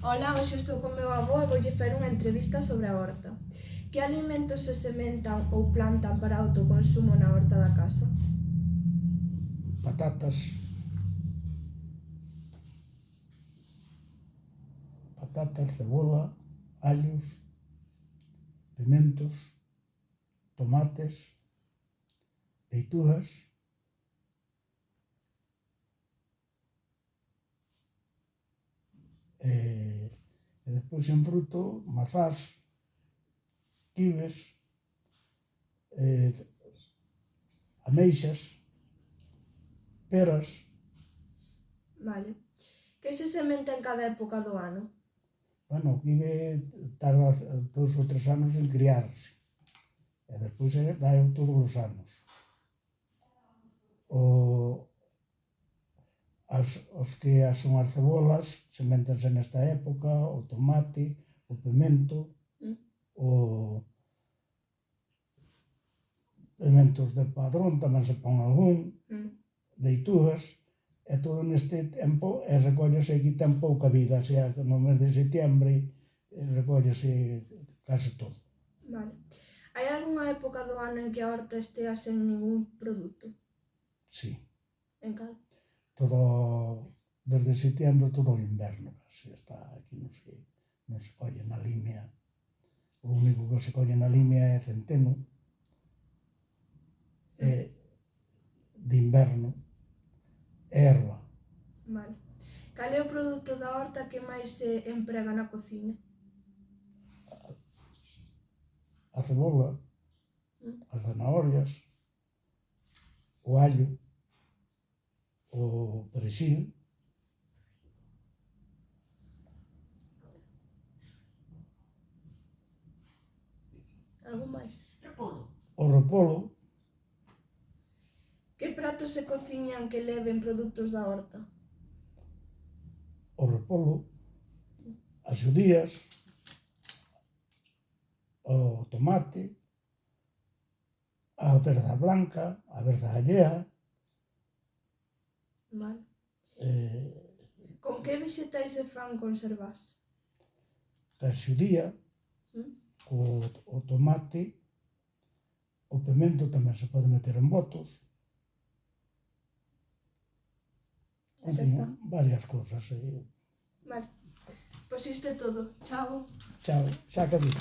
Ola, hoxe estou con meu avó e voulle fer unha entrevista sobre a horta. Que alimentos se sementan ou plantan para autoconsumo na horta da casa? Patatas, cebola, allos, pimentos, tomates, leitugas, e despois en fruto, mazás, kibes, ameixas, peras. Vale. Que se sementa en cada época do ano? Bueno, o kibe tarda 2 ou 3 anos en criarse, e despois dai todos os anos. Os que son as cebolas sementanse nesta época, o tomate, o pimento, o pimentos de padrón tamén se pon algún, leitugas, e todo neste tempo, e recollese aquí ten pouca vida, xa que no mes de setiembre recollese case todo. Vale. Hai algunha época do ano en que a horta estea sen ningún produto? Sí. En cal? Todo, desde setiembre, todo o inverno, casi está aquí non se colle na limia. O único que se colle na limia é centeno, de inverno, erva. Vale. Cal é o produto da horta que máis se emprega na cociña? A cebola, as zanahorias, o allo, o perexil. Algún máis? O repolo. Que pratos se cociñan que leven produtos da horta? O repolo, as xudías, o tomate, a verza blanca, a verza gallea. Vale. Con que vexetais se fan conservas? A xudía, o tomate, o pimento tamén se pode meter en botos. Xa está. Varias cousas. Vale. Pois isto é todo. Chao. Chao, xa acabei.